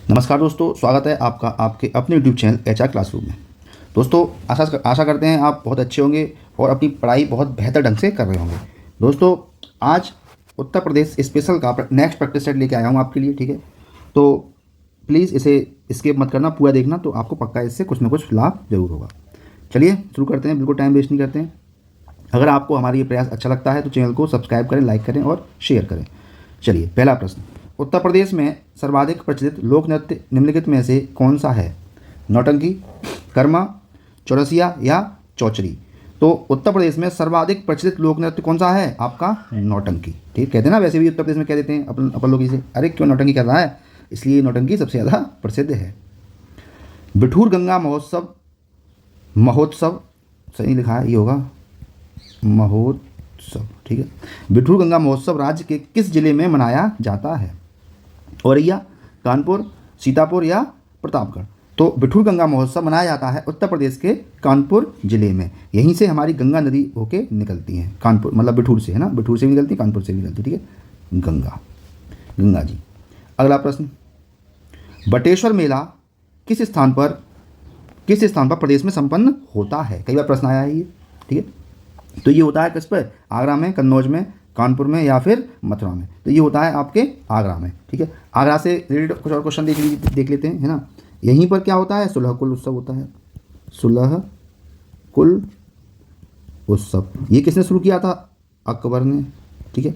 नमस्कार दोस्तों, स्वागत है आपका आपके अपने यूट्यूब चैनल एचआर क्लासरूम में। दोस्तों, आशा करते हैं आप बहुत अच्छे होंगे और अपनी पढ़ाई बहुत बेहतर ढंग से कर रहे होंगे। दोस्तों, आज उत्तर प्रदेश स्पेशल का नेक्स्ट प्रैक्टिस सेट लेके आया हूँ आपके लिए, ठीक है। तो प्लीज़ इसे स्किप मत करना, पूरा देखना, तो आपको पक्का इससे कुछ ना कुछ लाभ जरूर होगा। चलिए शुरू करते हैं, बिल्कुल टाइम वेस्ट नहीं करते हैं। अगर आपको हमारा ये प्रयास अच्छा लगता है तो चैनल को सब्सक्राइब करें, लाइक करें और शेयर करें। चलिए, पहला प्रश्न, उत्तर प्रदेश में सर्वाधिक प्रचलित लोक नृत्य निम्नलिखित में से कौन सा है? नौटंकी, कर्मा, चौरसिया या चौचरी? तो उत्तर प्रदेश में सर्वाधिक प्रचलित लोक नृत्य कौन सा है? आपका नौटंकी। ठीक, कहते हैं ना, वैसे भी उत्तर प्रदेश में कह देते हैं अपन लोग इसे, अरे क्यों नौटंकी कर रहा है, इसलिए नौटंकी सबसे ज़्यादा प्रसिद्ध है। बिठूर गंगा महोत्सव सही लिखा है, ये होगा महोत्सव, ठीक है। बिठूर गंगा महोत्सव राज्य के किस जिले में मनाया जाता है? औरैया, कानपुर, सीतापुर या प्रतापगढ़? तो बिठूर गंगा महोत्सव मनाया जाता है उत्तर प्रदेश के कानपुर जिले में। यहीं से हमारी गंगा नदी होके निकलती है, कानपुर मतलब बिठूर से, है ना, बिठूर से भी निकलती है, कानपुर से भी निकलती है, ठीक है, गंगा जी। अगला प्रश्न, बटेश्वर मेला किस स्थान पर प्रदेश में संपन्न होता है? कई बार प्रश्न आया है ये, ठीक है। तो ये होता है किस पर? आगरा में, कन्नौज में, कानपुर में या फिर मथुरा में? तो ये होता है आपके आगरा में, ठीक है। आगरा से रिलेटेड कुछ और क्वेश्चन देख लेते हैं, है ना। यहीं पर क्या होता है? सुलहकुल उत्सव होता है, सुलहकुल उत्सव। ये किसने शुरू किया था? अकबर ने, ठीक है।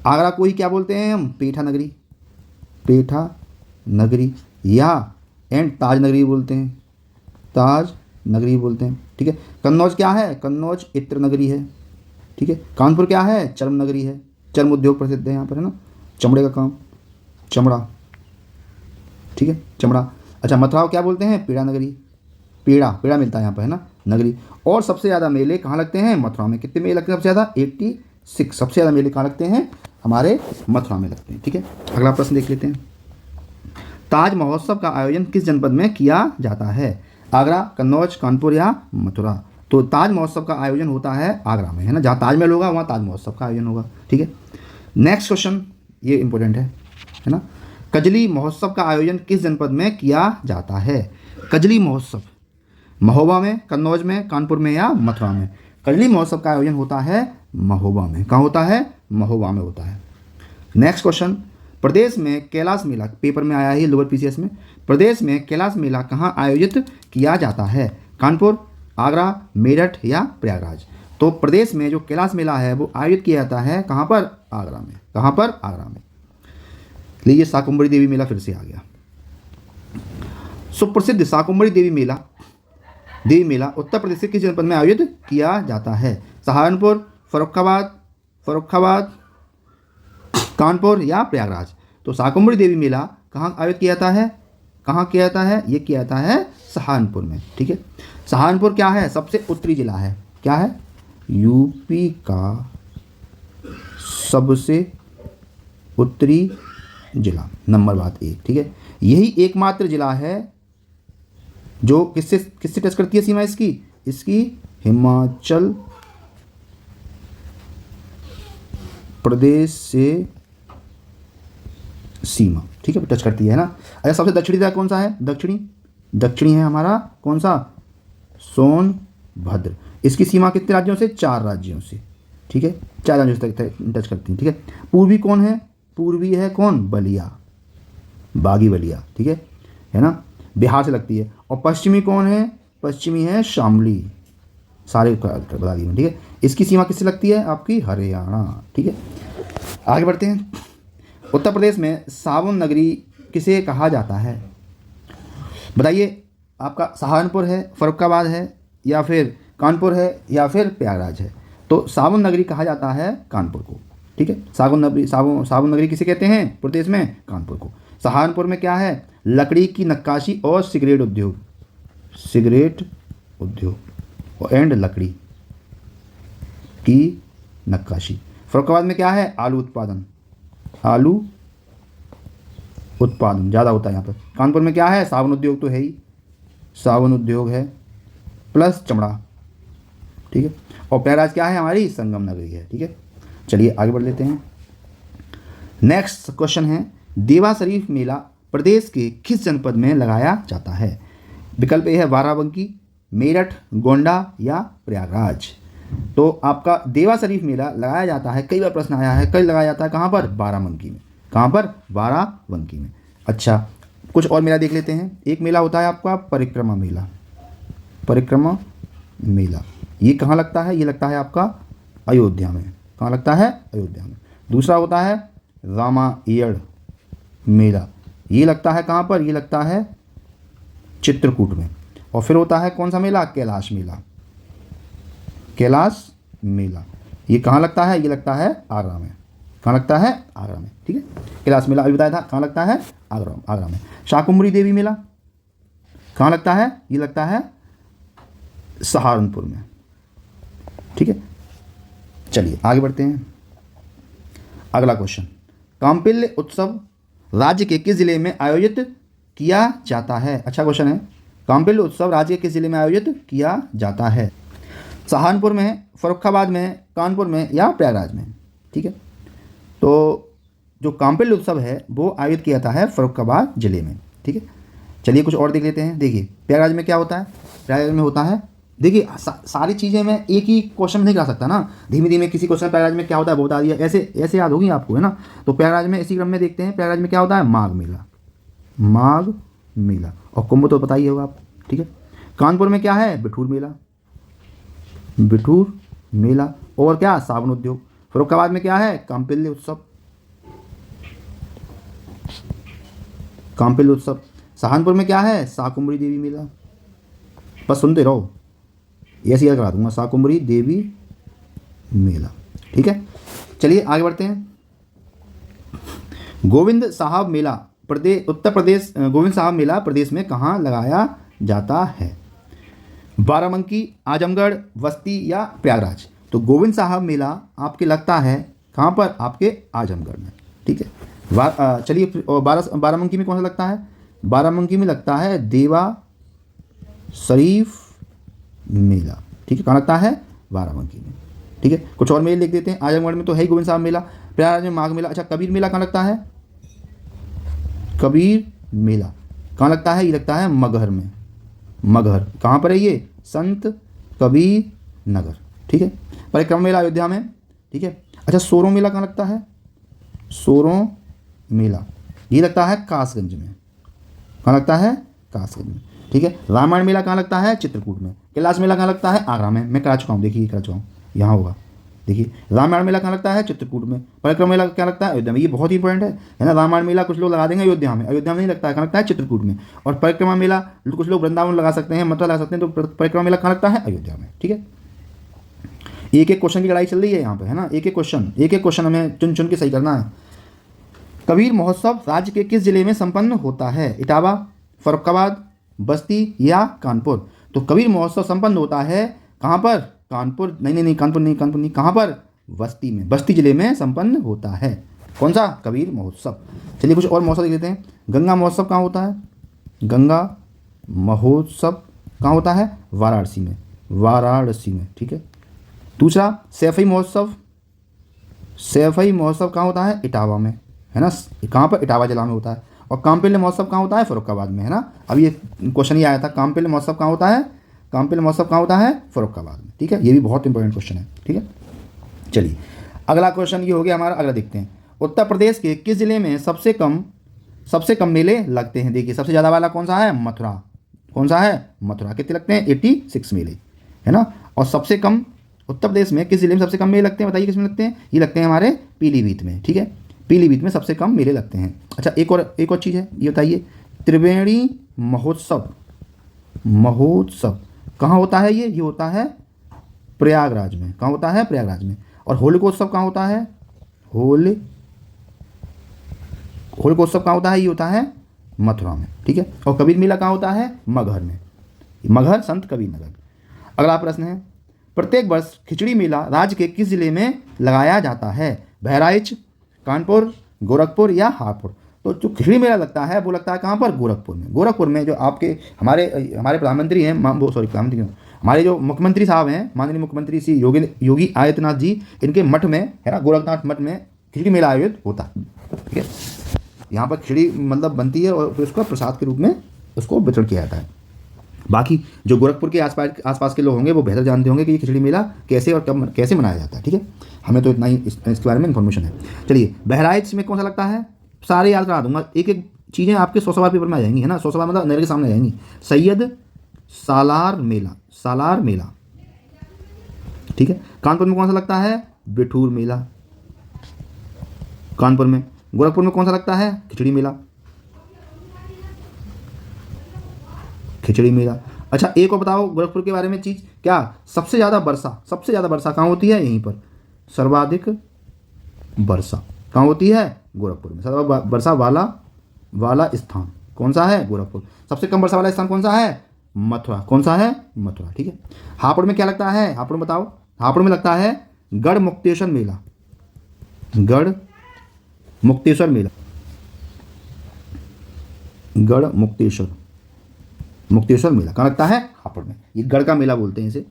आगरा को ही क्या बोलते हैं हम? पेठा नगरी या ताज नगरी बोलते हैं, ताज नगरी बोलते हैं, ठीक है। कन्नौज क्या है? कन्नौज इत्र नगरी है, ठीक है। कानपुर क्या है? चर्म नगरी है, चर्म उद्योग प्रसिद्ध है यहाँ पर, है ना, चमड़े का काम, चमड़ा, ठीक है, चमड़ा। अच्छा, मथुरा क्या बोलते हैं? पेड़ा नगरी, पेड़ा मिलता है यहाँ पर, है ना, नगरी। और सबसे ज़्यादा मेले कहाँ लगते हैं? मथुरा में। कितने मेले लगते हैं सबसे ज़्यादा? 86। सबसे ज़्यादा मेले कहाँ लगते हैं? हमारे मथुरा में लगते हैं, ठीक है। अगला प्रश्न देख लेते हैं, ताज महोत्सव का आयोजन किस जनपद में किया जाता है? आगरा, कन्नौज, कानपुर या मथुरा? तो ताज महोत्सव का आयोजन होता है आगरा में, है ना, जहाँ ताजमहल होगा वहाँ ताज महोत्सव का आयोजन होगा, ठीक है। नेक्स्ट क्वेश्चन, ये इंपॉर्टेंट है ना। कजली महोत्सव का आयोजन किस जनपद में किया जाता है? कजली महोत्सव महोबा में, कन्नौज में, कानपुर में या मथुरा में? कजली महोत्सव का आयोजन होता है महोबा में। कहाँ होता है? महोबा में होता है। नेक्स्ट क्वेश्चन, प्रदेश में कैलाश मेला, पेपर में आया है लोअर पीसीएस में, प्रदेश में कैलाश मेला कहाँ आयोजित किया जाता है? कानपुर, आगरा, मेरठ या प्रयागराज? तो प्रदेश में जो कैलाश मेला है वो आयोजित किया जाता है कहाँ पर? आगरा में। कहाँ पर? आगरा में। लीजिए, शाकुंभरी देवी मेला फिर से आ गया। सुप्रसिद्ध शाकुंभरी देवी मेला उत्तर प्रदेश के किस जनपद में आयोजित किया जाता है? सहारनपुर, फर्रुखाबाद, कानपुर या प्रयागराज? तो शाकुंभरी देवी मेला कहाँ आयोजित किया जाता है? कहाँ किया जाता है? ये किया जाता है सहारनपुर में, ठीक है। सहारनपुर क्या है? सबसे उत्तरी जिला है। क्या है? यूपी का सबसे उत्तरी जिला, नंबर बात 1, ठीक है। यही एकमात्र जिला है जो किससे टच करती है सीमा इसकी हिमाचल प्रदेश से सीमा, ठीक है, टच करती है ना। अच्छा, सबसे दक्षिणी जिला कौन सा है? दक्षिणी है हमारा कौन सा? सोनभद्र। इसकी सीमा कितने राज्यों से? 4 राज्यों से, ठीक है, 4 राज्यों से टच करती है, ठीक है। पूर्वी कौन है? पूर्वी है कौन? बलिया, बागी बलिया, ठीक है ना, बिहार से लगती है। और पश्चिमी कौन है? पश्चिमी है शामली, सारे बता दिए, ठीक है। इसकी सीमा किससे लगती है? आपकी हरियाणा, ठीक है। आगे बढ़ते हैं, उत्तर प्रदेश में सावन नगरी किसे कहा जाता है? बताइए, आपका सहारनपुर है, फर्रुखाबाद है या फिर कानपुर है या फिर प्रयागराज है? तो सावन नगरी कहा जाता है कानपुर को, ठीक है। सावन नगरी किसे कहते हैं प्रदेश में? कानपुर को। सहारनपुर में क्या है? लकड़ी की नक्काशी और सिगरेट उद्योग एंड लकड़ी की नक्काशी। फर्रुखाबाद में क्या है? आलू उत्पादन ज़्यादा होता है यहाँ पर। कानपुर में क्या है? सावन उद्योग तो है ही, सावन उद्योग है प्लस चमड़ा, ठीक है। और प्रयागराज क्या है? हमारी संगम नगरी है, ठीक है। चलिए आगे बढ़ लेते हैं। नेक्स्ट क्वेश्चन है, देवा शरीफ मेला प्रदेश के किस जनपद में लगाया जाता है? विकल्प ए है बाराबंकी, मेरठ, गोंडा या प्रयागराज। तो आपका देवा शरीफ मेला लगाया जाता है, कई बार प्रश्न आया है, कई लगाया जाता है कहाँ पर? बाराबंकी में। कहाँ पर? बाराबंकी में। अच्छा, कुछ और मेला देख लेते हैं। एक मेला होता है आपका परिक्रमा मेला। परिक्रमा मेला ये कहाँ लगता है? ये लगता है आपका अयोध्या में। कहाँ लगता है? अयोध्या में। दूसरा होता है रामायण मेला, ये लगता है कहाँ पर? ये लगता है चित्रकूट में। और फिर होता है कौन सा मेला? कैलाश मेला। कैलाश मेला ये कहाँ लगता है? ये लगता है आगरा में। कहाँ लगता है? आगरा में। ठीक है, कैलाश मेला अभी बताया था कहाँ लगता है? आगरा में। शाकुंभरी देवी मेला कहाँ लगता है? ये लगता है सहारनपुर में। ठीक है, चलिए आगे बढ़ते हैं। अगला क्वेश्चन, कांपिल्य उत्सव राज्य के किस जिले में आयोजित किया जाता है? अच्छा क्वेश्चन है। कांपिल्य उत्सव राज्य के किस जिले में आयोजित किया जाता है? सहारनपुर में, फर्रुखाबाद में, कानपुर में या प्रयागराज में? ठीक है, तो जो कांपिल्य उत्सव है वो आयोजित किया जाता है फर्रुखाबाद जिले में। ठीक है, चलिए कुछ और देख लेते हैं। देखिए प्रयागराज में क्या होता है? प्रयागराज में होता है, देखिए सारी चीज़ें मैं एक ही क्वेश्चन नहीं करा सकता ना, धीमे धीमे किसी क्वेश्चन प्रयागराज में क्या होता है वो बता दिया, ऐसे याद होगी आपको, है ना। तो प्रयागराज में इसी क्रम में देखते हैं, प्रयागराज में क्या होता है? माघ मेला। माघ मेला। और कुंभ तो पता ही होगा आप। ठीक है, कानपुर में क्या है? बिठूर मेला। बिठूर मेला। और क्या? सावन उद्योग। फर्रुखाबाद में क्या है? कांपिल्य उत्सव। कांपिल्य उत्सव। सहारनपुर में क्या है? शाकुंभरी देवी मेला। बस सुनते रहो, ऐसे याद करा दूंगा, शाकुंभरी देवी मेला। ठीक है, चलिए आगे बढ़ते हैं। गोविंद साहब मेला उत्तर प्रदेश, गोविंद साहब मेला प्रदेश में कहाँ लगाया जाता है? बाराबंकी, आजमगढ़, बस्ती या प्रयागराज? तो गोविंद साहब मेला आपके लगता है कहाँ पर? आपके आजमगढ़ में। ठीक है, चलिए बाराबंकी में कौन सा लगता है? बाराबंकी में लगता है देवा शरीफ मेला। ठीक है, कहाँ लगता है? बाराबंकी में। ठीक है, कुछ और मेले लिख देते हैं। आजमगढ़ में तो है ही गोविंद साहब मेला, प्रयागराज में माघ मेला। अच्छा, कबीर मेला कहाँ लगता है? कबीर मेला कहाँ लगता है? ये लगता है मगहर में। मगहर कहाँ पर है? ये संत कबीर नगर। ठीक है, परिक्रमा मेला अयोध्या में। ठीक है, अच्छा सोरों मेला कहाँ लगता है? सोरों मेला ये लगता है कासगंज में। कहाँ लगता है? कासगंज में। ठीक है, रामायण मेला कहाँ लगता है? चित्रकूट में। कैलाश मेला कहाँ लगता है? आगरा में। मैं करा चुका हूँ, देखिए करा चुका हूँ, यहाँ होगा। देखिए रामायण मेला कहाँ लगता है? चित्रकूट में। परिक्रमा मेला क्या लगता है? अयोध्या में। ये बहुत ही इंपॉर्टेंट है ना। रामायण मेला कुछ लोग लगा देंगे अयोध्या में, अयोध्या में नहीं लगता है, कहाँ लगता है? चित्रकूट में। और परिक्रमा मेला कुछ लोग वृंदावन लगा सकते हैं, मथुरा लगा सकते हैं, तो परिक्रमा मेला कहाँ लगता है? अयोध्या में। ठीक है, एक एक क्वेश्चन की लड़ाई चल रही है यहाँ पे, है ना। एक एक क्वेश्चन हमें चुन चुन के सही करना है। कबीर महोत्सव राज्य के किस जिले में संपन्न होता है? इटावा, फर्रुखाबाद, बस्ती या कानपुर? तो कबीर महोत्सव संपन्न होता है कहाँ पर? कानपुर नहीं, कानपुर नहीं, कहाँ पर? बस्ती में। बस्ती जिले में संपन्न होता है। कौन सा? कबीर महोत्सव। चलिए कुछ और महोत्सव देख लेते हैं। गंगा महोत्सव कहाँ होता है? गंगा महोत्सव कहाँ होता है? वाराणसी में। वाराणसी में। ठीक है, दूसरा सैफई महोत्सव। सैफई महोत्सव कहाँ होता है? इटावा में, है ना। कहाँ पर? इटावा जिला में होता है। और कांपिल्य महोत्सव कहाँ होता है? फर्रुखाबाद में, है ना। अब ये क्वेश्चन ही आया था, कांपिल्य महोत्सव कहाँ होता है? कांपिल्य महोत्सव कहाँ होता है? फर्रुखाबाद में। ठीक है, ये भी बहुत इंपॉर्टेंट क्वेश्चन है। ठीक है, चलिए अगला क्वेश्चन ये हो गया हमारा। अगला देखते हैं, उत्तर प्रदेश के किस जिले में सबसे कम मेले लगते हैं? देखिए सबसे ज़्यादा वाला कौन सा है? मथुरा। कौन सा है? मथुरा। कितने लगते हैं? 86 मेले, है ना। और सबसे कम उत्तर प्रदेश में किस जिले में सबसे कम मेले लगते हैं? बताइए किस में लगते हैं? ये लगते हैं हमारे पीलीभीत में। ठीक है, पीलीभीत में सबसे कम मेले लगते हैं। अच्छा एक और चीज़ है, ये बताइए, त्रिवेणी महोत्सव कहाँ होता है? ये होता है प्रयागराज में। कहाँ होता है? प्रयागराज में। और होलिकोत्सव कहाँ होता है? होलिकोत्सव कहाँ होता है? ये होता है मथुरा में। ठीक है, और कबीर मेला कहाँ होता है? मगहर में। मगहर संत कबीर नगर। अगला प्रश्न है, प्रत्येक वर्ष खिचड़ी मेला राज्य के किस जिले में लगाया जाता है? बहराइच, कानपुर, गोरखपुर या हापुड़? तो जो खिचड़ी मेला लगता है वो लगता है कहाँ पर? गोरखपुर में। गोरखपुर में जो आपके हमारे प्रधानमंत्री हैं, हमारे जो मुख्यमंत्री साहब हैं, माननीय मुख्यमंत्री श्री योगी आदित्यनाथ जी, इनके मठ में, है ना, गोरखनाथ मठ में खिचड़ी मेला आयोजित होता है। ठीक है, यहाँ पर खिचड़ी मतलब बनती है और फिर उसका प्रसाद के रूप में उसको वितरण किया जाता है। बाकी जो गोरखपुर के आसपास के लोग होंगे वो बेहतर जानते होंगे कि ये खिचड़ी मेला कैसे और कब कैसे मनाया जाता है। ठीक है, हमें तो इतना ही इसके बारे में इन्फॉर्मेशन है। चलिए, बहराइच में कौन सा लगता है? सारे याद करा दूंगा, एक एक चीज़ें आपके 100 सवाल पेपर में आ जाएंगी, है ना। 100 सवाल मतलब नजर के सामने आ जाएंगी। सैयद सालार मेला, सालार मेला। ठीक है, कानपुर में कौन सा लगता है? बिठूर मेला, कानपुर में। गोरखपुर में कौन सा लगता है? खिचड़ी मेला, खिचड़ी मेला। अच्छा, एक और बताओ गोरखपुर के बारे में चीज़, क्या सबसे ज़्यादा वर्षा कहाँ होती है? यहीं पर सर्वाधिक वर्षा कहाँ होती है? गोरखपुर में। सर्वाधिक वर्षा वाला स्थान कौन सा है? गोरखपुर। सबसे कम वर्षा वाला स्थान कौन सा है? मथुरा। कौन सा है? मथुरा। ठीक है, हापुड़ में क्या लगता है? हापुड़ में बताओ। हापुड़ में लगता है गढ़ मुक्तेश्वर मेला, गढ़ मुक्तेश्वर मेला, गढ़ मुक्तेश्वर मेला कहाँ लगता है? हापुड़ में। ये गढ़ का मेला बोलते हैं इसे।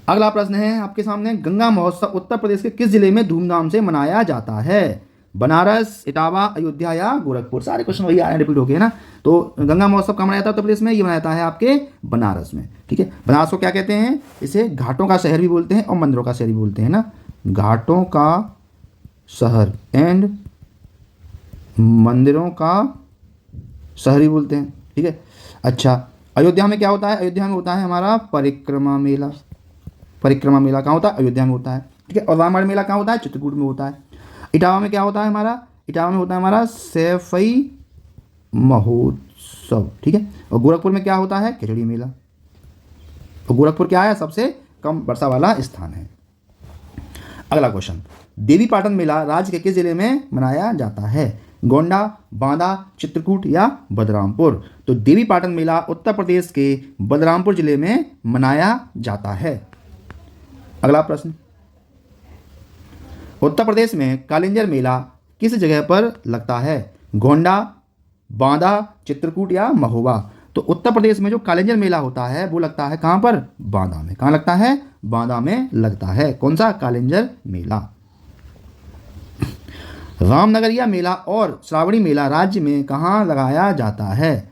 अगला प्रश्न है आपके सामने, गंगा महोत्सव उत्तर प्रदेश के किस जिले में धूमधाम से मनाया जाता है? बनारस, इटावा, अयोध्या या गोरखपुर? सारे क्वेश्चन वही आए, रिपीट हो गए ना। तो गंगा महोत्सव कहाँ मनाया जाता है उत्तर प्रदेश में? ये मनाया जाता है आपके बनारस में। ठीक है, बनारस को क्या कहते हैं? इसे घाटों का शहर भी बोलते हैं और मंदिरों का शहर भी बोलते हैं ना। घाटों का शहर एंड मंदिरों का शहर भी बोलते हैं। ठीक है, अच्छा, अयोध्या में क्या होता है? अयोध्या में होता है हमारा परिक्रमा मेला। परिक्रमा मेला कहाँ होता है? अयोध्या में होता है। ठीक है, और रामायण मेला कहाँ होता है? चित्रकूट में होता है। इटावा में क्या होता है हमारा? इटावा में होता है हमारा सैफई महोत्सव। ठीक है, और गोरखपुर में क्या होता है? खिचड़ी मेला। और गोरखपुर क्या है? सबसे कम वर्षा वाला स्थान है। अगला क्वेश्चन, देवी पाटन मेला राज्य के किस जिले में मनाया जाता है? गोंडा, बांदा, चित्रकूट या बलरामपुर? तो देवी पाटन मेला उत्तर प्रदेश के बलरामपुर जिले में मनाया जाता है। अगला प्रश्न, उत्तर प्रदेश में कालिंजर मेला किस जगह पर लगता है? गोंडा, बांदा, चित्रकूट या महोबा? तो उत्तर प्रदेश में जो कालिंजर मेला होता है वो लगता है कहाँ पर? बांदा में। कहाँ लगता है? बांदा में लगता है। कौन सा? कालिंजर मेला। रामनगरिया मेला और श्रावणी मेला राज्य में कहाँ लगाया जाता है?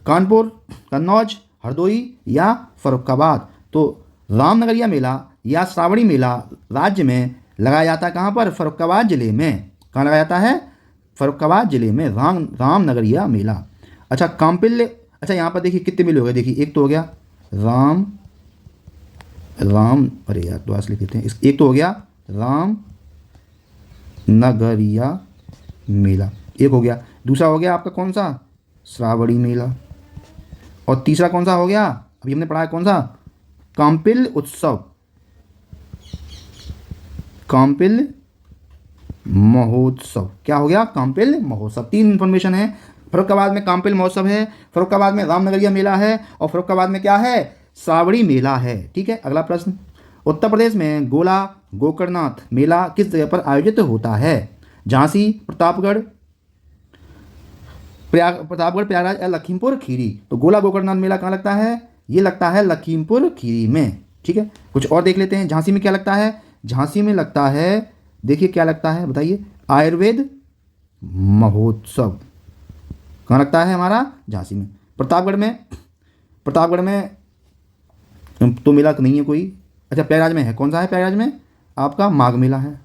कानपुर, कन्नौज, हरदोई या फर्रुखाबाद? तो रामनगरिया मेला या श्रावणी मेला राज्य में लगाया जाता है कहाँ पर? फर्रुखाबाद जिले में। कहाँ लगाया जाता है? फर्रुखाबाद जिले में रामनगरिया मेला। अच्छा, कांपिल्य, अच्छा यहाँ पर देखिए कितने मेले हो गए। देखिए, एक तो हो गया राम, अरे यार दोबारा लिख देते हैं। एक तो हो गया राम नगरिया मेला, एक हो गया। दूसरा हो गया आपका कौन सा? श्रावणी मेला। और तीसरा कौन सा हो गया? अभी हमने पढ़ा है कौन सा? कांपिल्य उत्सव, कांपिल्य महोत्सव। क्या हो गया? कांपिल्य महोत्सव। 3 इन्फॉर्मेशन है। फर्रुखाबाद में कांपिल्य महोत्सव है, फर्रुखाबाद में रामनगरिया मेला है और फर्रुखाबाद में क्या है? श्रावणी मेला है। ठीक है, अगला प्रश्न, उत्तर प्रदेश में गोला गोकर्णनाथ मेला किस जगह पर आयोजित होता है? झांसी, प्रतापगढ़, प्रयागराज या लखीमपुर खीरी? तो गोला गोकर्णनाथ मेला कहाँ लगता है? ये लगता है लखीमपुर खीरी में। ठीक है, कुछ और देख लेते हैं। झांसी में क्या लगता है? झांसी में लगता है, देखिए क्या लगता है बताइए, आयुर्वेद महोत्सव। कहाँ लगता है हमारा? झांसी में। प्रतापगढ़ में तो मेला तो नहीं है कोई। अच्छा, प्रयागराज में है। कौन सा है प्रयागराज में? आपका माघ मेला है,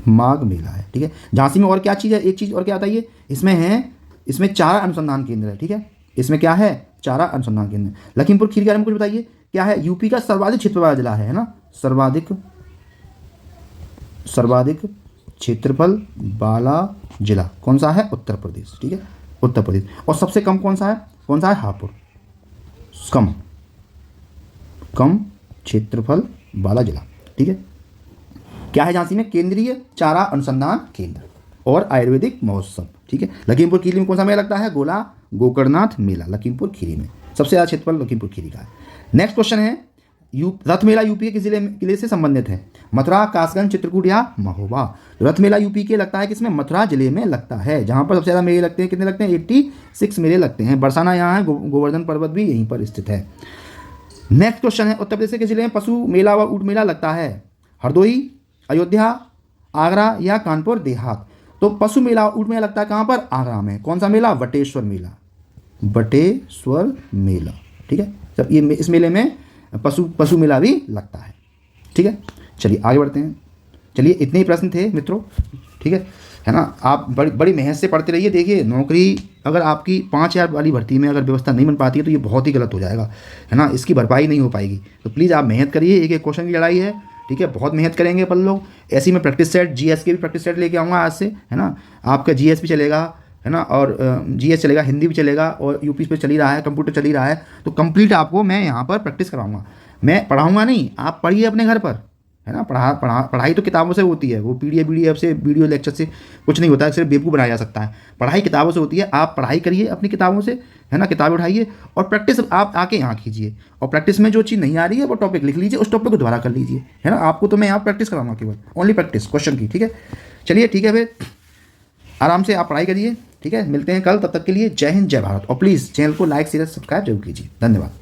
माघ मेला है। ठीक है, झांसी में और क्या चीज़ है? एक चीज़ और क्या बताइए, इसमें है, इसमें चारा अनुसंधान केंद्र है। ठीक है, इसमें क्या है? चारा अनुसंधान केंद्र। लखीमपुर खीरी के बारे में कुछ बताइए, क्या है? यूपी का सर्वाधिक क्षेत्रफल वाला जिला है ना, सर्वाधिक क्षेत्रफल वाला जिला कौन सा है? उत्तर प्रदेश। ठीक है, उत्तर प्रदेश। और सबसे कम कौन सा है? कौन सा है? हापुड़। कम क्षेत्रफल वाला जिला। ठीक है, क्या है झांसी में? केंद्रीय चारा अनुसंधान केंद्र और आयुर्वेदिक महोत्सव। ठीक है, लखीमपुर खीरी में कौन सा मेला लगता है? गोला गोकर्णनाथ मेला लखीमपुर खीरी में। सबसे ज़्यादा क्षेत्रफल लखीमपुर खीरी का है। नेक्स्ट क्वेश्चन है, रथ मेला यूपी के किस जिले से संबंधित है? मथुरा, कासगंज, चित्रकूट या महोबा? रथ मेला यूपी के लगता है किसमें? मथुरा जिले में लगता है, जहाँ पर सबसे ज़्यादा मेले लगते हैं। कितने लगते हैं? 86 मेले लगते हैं। बरसाना यहाँ है, गोवर्धन पर्वत भी यहीं पर स्थित है। नेक्स्ट क्वेश्चन है, उत्तर प्रदेश के जिले में पशु मेला व ऊँट मेला लगता है? हरदोई, अयोध्या, आगरा या कानपुर देहात? तो पशु मेला ऊँट मेला लगता है कहाँ पर? आगरा में। कौन सा मेला? वटेश्वर मेला, वटेश्वर मेला, ठीक है। जब ये इस मेले में पशु मेला भी लगता है, ठीक है। चलिए आगे बढ़ते हैं। चलिए इतने ही प्रश्न थे मित्रों, ठीक है ना। आप बड़ी मेहनत से पढ़ते रहिए। देखिए नौकरी अगर आपकी 5,000 वाली भर्ती में अगर व्यवस्था नहीं बन पाती है तो ये बहुत ही गलत हो जाएगा, है ना। इसकी भरपाई नहीं हो पाएगी। तो प्लीज़ आप मेहनत करिए, एक एक क्वेश्चन की लड़ाई है, ठीक है। बहुत मेहनत करेंगे अपन लोग। ऐसे में प्रैक्टिस सेट, जीएस के भी प्रैक्टिस सेट लेके आऊँगा आज से, है ना। आपका जीएस भी चलेगा, है ना, और जीएस चलेगा, हिंदी भी चलेगा, और यूपी पे चल ही रहा है, कंप्यूटर चल ही रहा है। तो कंप्लीट आपको मैं यहाँ पर प्रैक्टिस कराऊंगा। मैं पढ़ाऊंगा नहीं, आप पढ़िए अपने घर पर, है ना। पढ़ाई तो किताबों से होती है, वो पीडीएफ से, वीडियो लेक्चर से कुछ नहीं होता है, सिर्फ बेवकूफ़ बनाया जा सकता है। पढ़ाई किताबों से होती है। आप पढ़ाई करिए अपनी किताबों से, है ना, किताब उठाइए और प्रैक्टिस आप आके यहाँ कीजिए। और प्रैक्टिस में जो चीज़ नहीं आ रही है वो टॉपिक लिख लीजिए, उस टॉपिक को दोबारा कर लीजिए, है ना। आपको तो मैं यहाँ प्रैक्टिस कराऊंगा, केवल ओनली प्रैक्टिस क्वेश्चन की, ठीक है। चलिए ठीक है, फिर आराम से आप पढ़ाई करिए, ठीक है। मिलते हैं कल, तब तक के लिए जय हिंद, जय भारत। और प्लीज़ चैनल को लाइक शेयर सब्सक्राइब जरूर कीजिए। धन्यवाद।